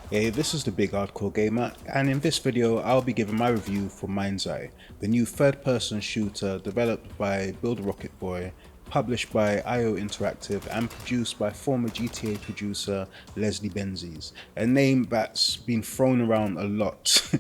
Hey, this is the Big Hardcore Gamer, and in this video I'll be giving my review for MindsEye, the new third-person shooter developed by Build Rocket Boy, published by IO Interactive and produced by former GTA producer Leslie Benzies, a name that's been thrown around a lot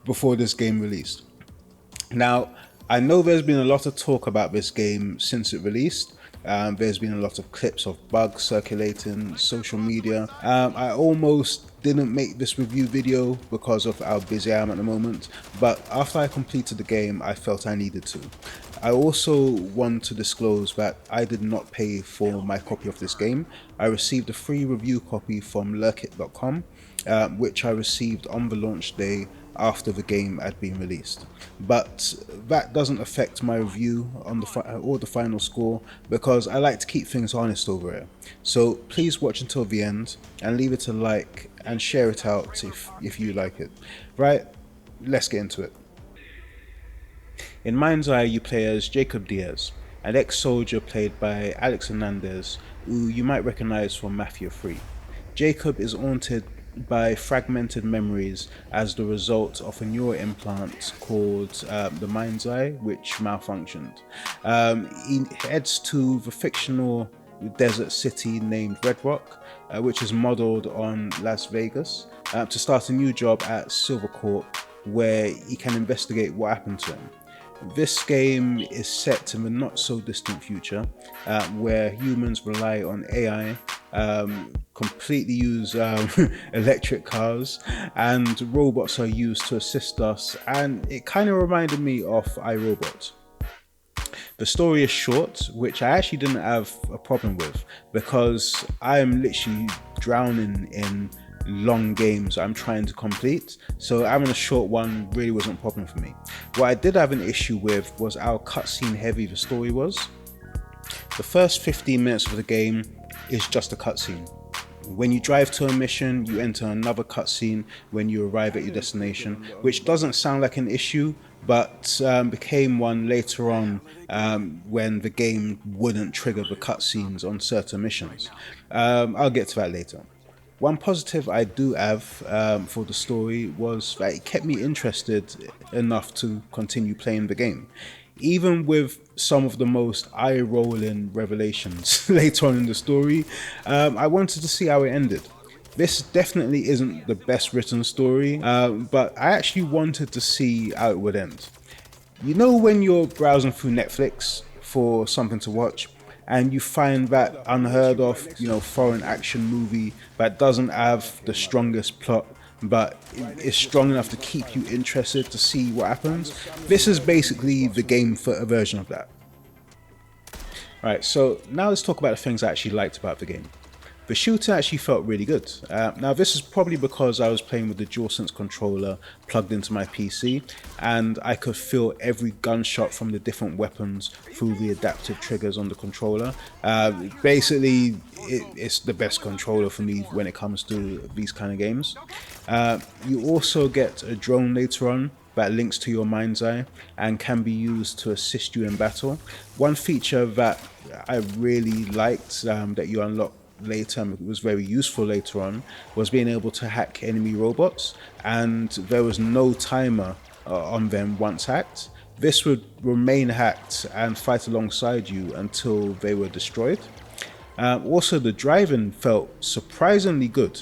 before this game released. Now, I know there's been a lot of talk about this game since it released. There's been a lot of clips of bugs circulating social media. I almost didn't make this review video because of how busy I am at the moment, but after I completed the game I felt I needed to. I also want to disclose that I did not pay for my copy of this game. I received a free review copy from lurkit.com, which I received on the launch day after the game had been released. But that doesn't affect my review on or the final score, because I like to keep things honest over here. So please watch until the end and leave it a like and share it out if you like it. Right, let's get into it. In MindsEye you play as Jacob Diaz, an ex-soldier played by Alex Hernandez, who you might recognize from Mafia 3. Jacob is haunted by fragmented memories as the result of a neural implant called the MindsEye, which malfunctioned. He heads to the fictional desert city named Red Rock, which is modeled on Las Vegas, to start a new job at Silver Corp, where he can investigate what happened to him. This game is set in the not so distant future, where humans rely on AI, completely use electric cars, and robots are used to assist us, and it kind of reminded me of iRobot. The story is short, which I actually didn't have a problem with, because I am literally drowning in long games I'm trying to complete, so having a short one really wasn't a problem for me. What I did have an issue with was how cutscene heavy the story was. The first 15 minutes of the game is just a cutscene. When you drive to a mission, you enter another cutscene when you arrive at your destination, which doesn't sound like an issue, but became one later on when the game wouldn't trigger the cutscenes on certain missions. I'll get to that later. One positive I do have for the story was that it kept me interested enough to continue playing the game. Even with some of the most eye-rolling revelations later on in the story, I wanted to see how it ended. This definitely isn't the best written story, but I actually wanted to see how it would end. You know when you're browsing through Netflix for something to watch, and you find that unheard of, foreign action movie that doesn't have the strongest plot, but is strong enough to keep you interested to see what happens? This is basically the game for a version of that. Right, so now let's talk about the things I actually liked about the game. The shooter actually felt really good. Now this is probably because I was playing with the DualSense controller plugged into my PC, and I could feel every gunshot from the different weapons through the adaptive triggers on the controller. Basically, it's the best controller for me when it comes to these kind of games. You also get a drone later on that links to your MindsEye and can be used to assist you in battle. One feature that I really liked that you unlock later, and it was very useful later on, was being able to hack enemy robots, and there was no timer on them once hacked. This would remain hacked and fight alongside you until they were destroyed. Also, the driving felt surprisingly good.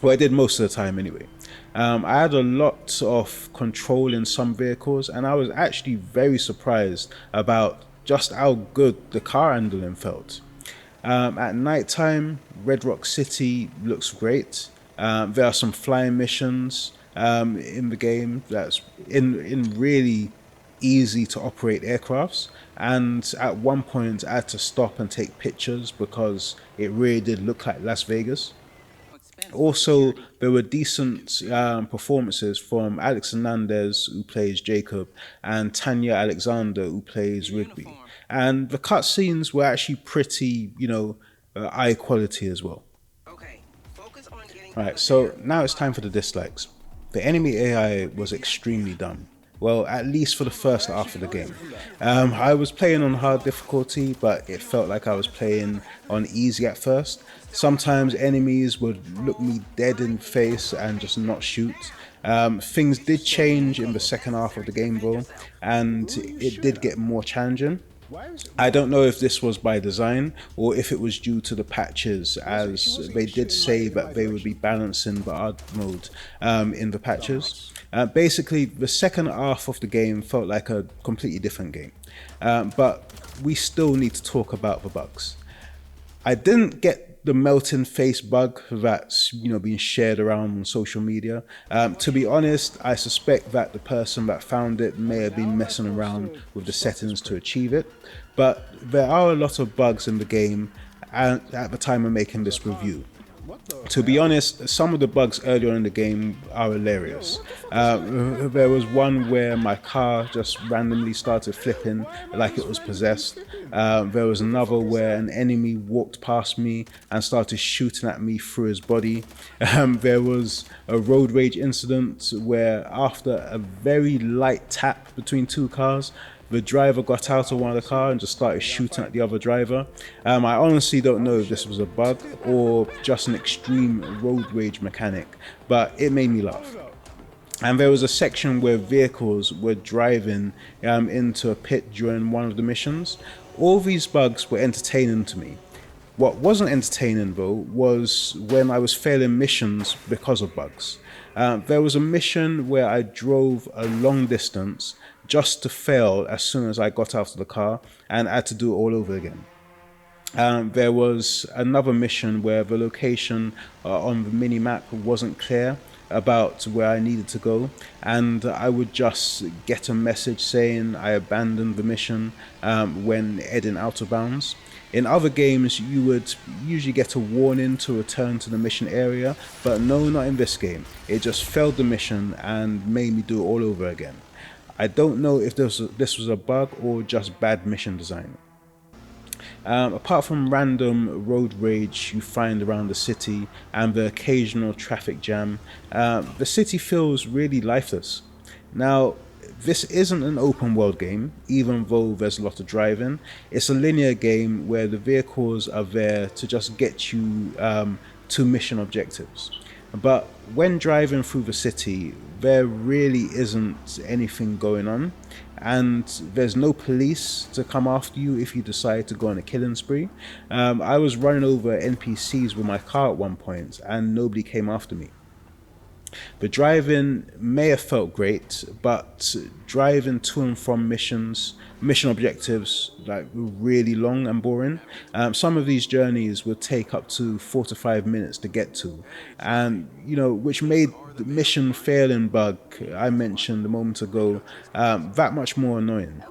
Well, it did most of the time anyway. I had a lot of control in some vehicles, and I was actually very surprised about just how good the car handling felt. At night time, Red Rock City looks great. There are some flying missions, in the game that's in really easy to operate aircrafts. And at one point, I had to stop and take pictures because it really did look like Las Vegas. Also, there were decent performances from Alex Hernandez, who plays Jacob, and Tanya Alexander, who plays Rigby. And the cutscenes were actually pretty, eye quality as well. Alright, so now it's time for the dislikes. The enemy AI was extremely dumb. Well, at least for the first half of the game. I was playing on hard difficulty, but it felt like I was playing on easy at first. Sometimes enemies would look me dead in the face and just not shoot. Things did change in the second half of the game though, and it did get more challenging. I don't know if this was by design or if it was due to the patches, as they did say that they would be balancing the hard mode in the patches. Basically, the second half of the game felt like a completely different game, but we still need to talk about the bugs. I didn't get the melting face bug that's being shared around on social media. To be honest, I suspect that the person that found it may have been messing around with the settings to achieve it. But there are a lot of bugs in the game at the time of making this review. To be honest, some of the bugs earlier in the game are hilarious. There was one where my car just randomly started flipping like it was possessed. There was another where an enemy walked past me and started shooting at me through his body. There was a road rage incident where after a very light tap between two cars, the driver got out of one of the car and just started shooting at the other driver. I honestly don't know if this was a bug or just an extreme road rage mechanic, but it made me laugh. And there was a section where vehicles were driving into a pit during one of the missions. All these bugs were entertaining to me. What wasn't entertaining though was when I was failing missions because of bugs. There was a mission where I drove a long distance just to fail as soon as I got out of the car and I had to do it all over again. There was another mission where the location on the mini map wasn't clear about where I needed to go, and I would just get a message saying I abandoned the mission when heading out of bounds. In other games, you would usually get a warning to return to the mission area, but no, not in this game. It just failed the mission and made me do it all over again. I don't know if this was a bug or just bad mission design. Apart from random road rage you find around the city and the occasional traffic jam, the city feels really lifeless. Now, this isn't an open world game, even though there's a lot of driving. It's a linear game where the vehicles are there to just get you to mission objectives. But when driving through the city, there really isn't anything going on, and there's no police to come after you if you decide to go on a killing spree. I was running over NPCs with my car at one point, and nobody came after me. The driving may have felt great, but driving to and from mission objectives, like, were really long and boring. Some of these journeys would take up to 4 to 5 minutes to get to, and which made the mission failing bug I mentioned a moment ago that much more annoying.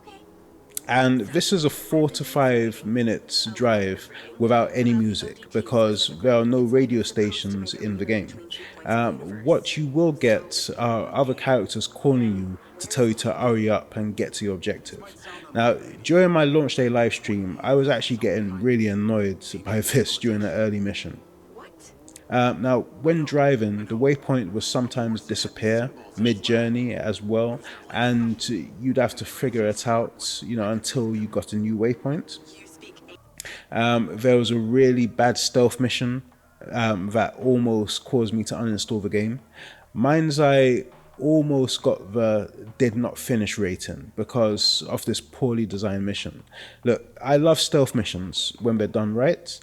And this is a 4 to 5 minutes drive without any music because there are no radio stations in the game. What you will get are other characters calling you to tell you to hurry up and get to your objective. Now, during my launch day live stream, I was actually getting really annoyed by this during the early mission. Now, when driving, the waypoint would sometimes disappear mid-journey as well, and you'd have to figure it out, until you got a new waypoint. There was a really bad stealth mission that almost caused me to uninstall the game. MindsEye almost got the did not finish rating because of this poorly designed mission. Look, I love stealth missions when they're done right.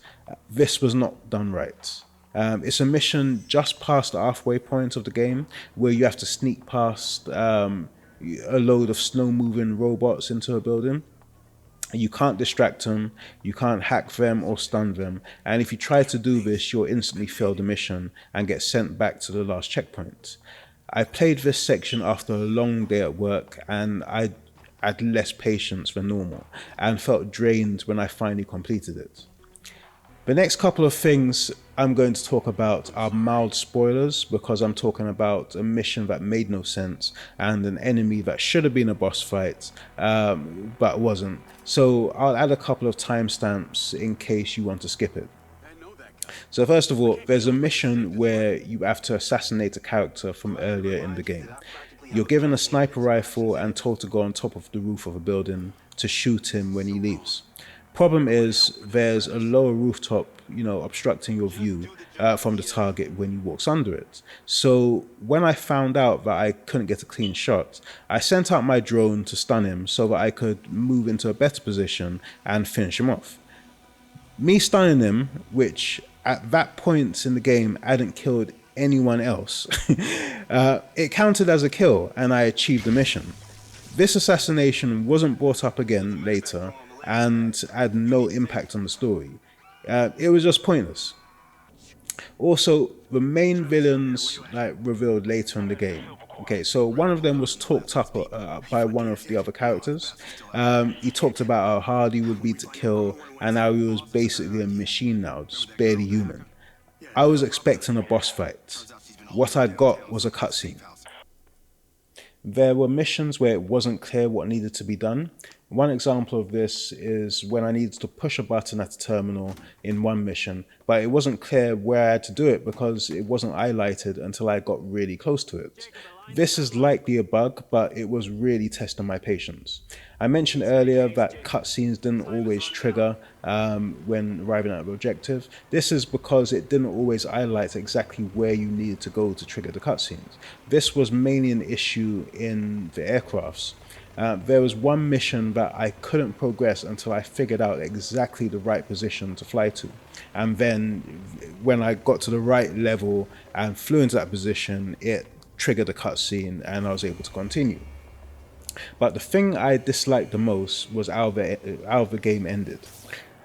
This was not done right. It's a mission just past the halfway point of the game where you have to sneak past a load of slow-moving robots into a building. You can't distract them, you can't hack them or stun them, and if you try to do this, you'll instantly fail the mission and get sent back to the last checkpoint. I played this section after a long day at work, and I had less patience than normal and felt drained when I finally completed it. The next couple of things I'm going to talk about are mild spoilers, because I'm talking about a mission that made no sense and an enemy that should have been a boss fight, but wasn't. So I'll add a couple of timestamps in case you want to skip it. So first of all, there's a mission where you have to assassinate a character from earlier in the game. You're given a sniper rifle and told to go on top of the roof of a building to shoot him when he leaves. Problem is, there's a lower rooftop, obstructing your view from the target when he walks under it. So when I found out that I couldn't get a clean shot, I sent out my drone to stun him so that I could move into a better position and finish him off. Me stunning him, which at that point in the game I hadn't killed anyone else, it counted as a kill and I achieved the mission. This assassination wasn't brought up again later and had no impact on the story. It was just pointless. Also, the main villains revealed later in the game. Okay, so one of them was talked up by one of the other characters. He talked about how hard he would be to kill and how he was basically a machine now, just barely human. I was expecting a boss fight. What I got was a cutscene. There were missions where it wasn't clear what needed to be done. One example of this is when I needed to push a button at a terminal in one mission, but it wasn't clear where I had to do it because it wasn't highlighted until I got really close to it. This is likely a bug, but it was really testing my patience. I mentioned earlier that cutscenes didn't always trigger when arriving at an objective. This is because it didn't always highlight exactly where you needed to go to trigger the cutscenes. This was mainly an issue in the aircrafts. There was one mission that I couldn't progress until I figured out exactly the right position to fly to. And then when I got to the right level and flew into that position, it triggered a cutscene and I was able to continue. But the thing I disliked the most was how the game ended.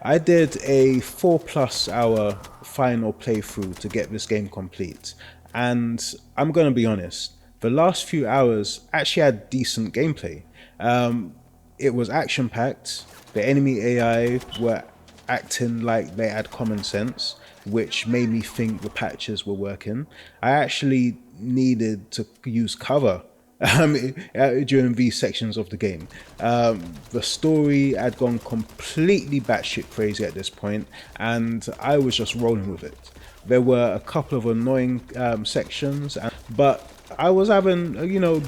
I did a 4+ hour final playthrough to get this game complete, and I'm going to be honest, the last few hours actually had decent gameplay. It was action-packed, the enemy AI were acting like they had common sense, which made me think the patches were working. I actually needed to use cover during these sections of the game. The story had gone completely batshit crazy at this point, and I was just rolling with it. There were a couple of annoying sections, but I was having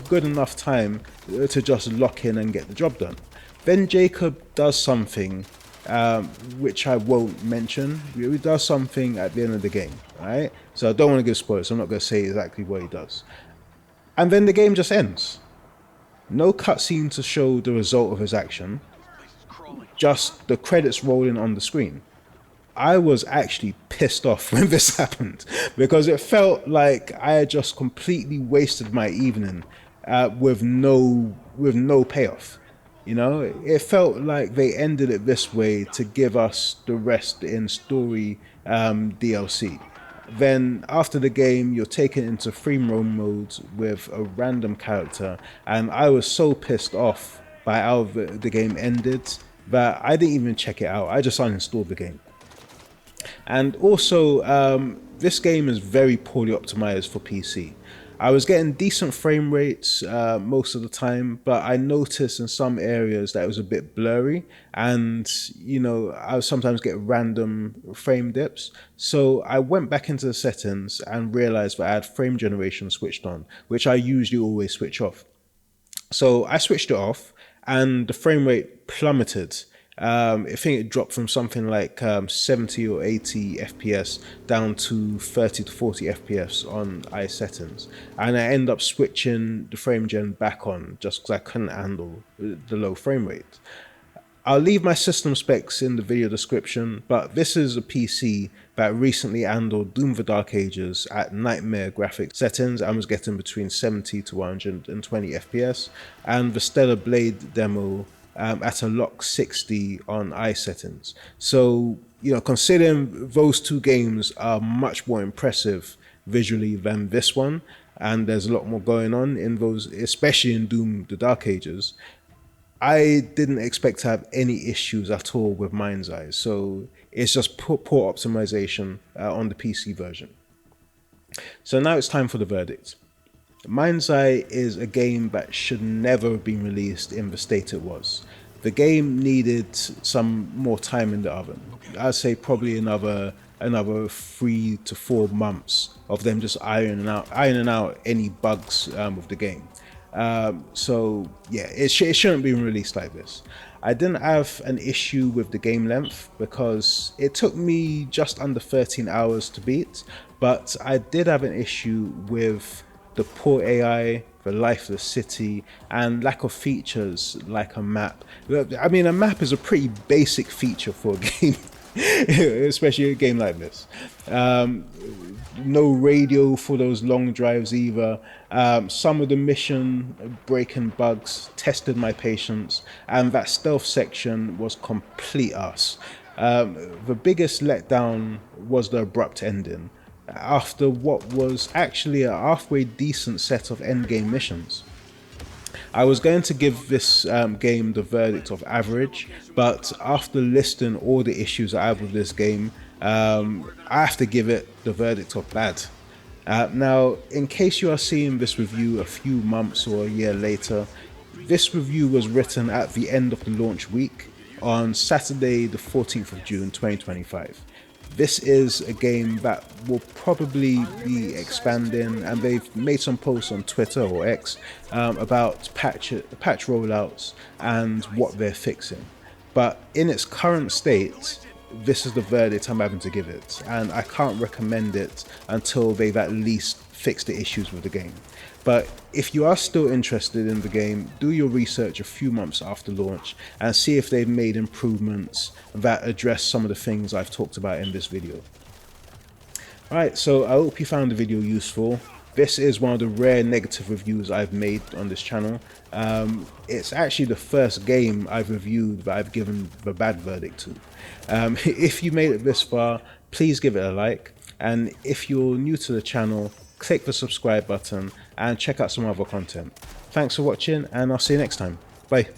good enough time to just lock in and get the job done. Then Jacob does something which I won't mention. He does something at the end of the game, right? So I don't want to give spoilers, so I'm not going to say exactly what he does. And then the game just ends. No cutscene to show the result of his action, just the credits rolling on the screen. I was actually pissed off when this happened because it felt like I had just completely wasted my evening with no payoff. It felt like they ended it this way to give us the rest in story DLC. Then after the game, you're taken into free roam mode with a random character, and I was so pissed off by how the game ended that I didn't even check it out. I just uninstalled the game. And also, this game is very poorly optimized for PC. I was getting decent frame rates most of the time, but I noticed in some areas that it was a bit blurry, and I would sometimes get random frame dips. So I went back into the settings and realized that I had frame generation switched on, which I usually always switch off. So I switched it off and the frame rate plummeted. I think it dropped from something like 70 or 80 FPS down to 30 to 40 FPS on eye settings. And I ended up switching the frame gen back on just because I couldn't handle the low frame rate. I'll leave my system specs in the video description, but this is a PC that recently handled Doom the Dark Ages at nightmare graphic settings and was getting between 70 to 120 FPS, and the Stellar Blade demo at a lock 60 on eye settings. So, considering those two games are much more impressive visually than this one, and there's a lot more going on in those, especially in Doom the Dark Ages. I didn't expect to have any issues at all with MindsEye, so it's just poor optimization on the PC version. So now it's time for the verdict. MindsEye is a game that should never have been released in the state it was. The game needed some more time in the oven. I'd say probably another 3 to 4 months of them just ironing out any bugs with the game. So yeah, it shouldn't be released like this. I didn't have an issue with the game length because it took me just under 13 hours to beat, but I did have an issue with the poor AI, the lifeless city, and lack of features like a map. I mean, a map is a pretty basic feature for a game, especially a game like this. No radio for those long drives either. Some of the mission breaking bugs tested my patience, and that stealth section was complete ass. The biggest letdown was the abrupt ending after what was actually a halfway decent set of endgame missions. I was going to give this game the verdict of average, but after listing all the issues I have with this game, I have to give it the verdict of bad. Now, in case you are seeing this review a few months or a year later, this review was written at the end of the launch week on Saturday the 14th of June 2025. This is a game that will probably be expanding, and they've made some posts on Twitter or X about patch rollouts and what they're fixing. But in its current state, this is the verdict I'm having to give it, and I can't recommend it until they've at least fixed the issues with the game. But if you are still interested in the game, do your research a few months after launch and see if they've made improvements that address some of the things I've talked about in this video. Alright, so I hope you found the video useful. This is one of the rare negative reviews I've made on this channel. It's actually the first game I've reviewed that I've given the bad verdict to. If you made it this far, please give it a like. And if you're new to the channel, click the subscribe button and check out some other content. Thanks for watching, and I'll see you next time. Bye.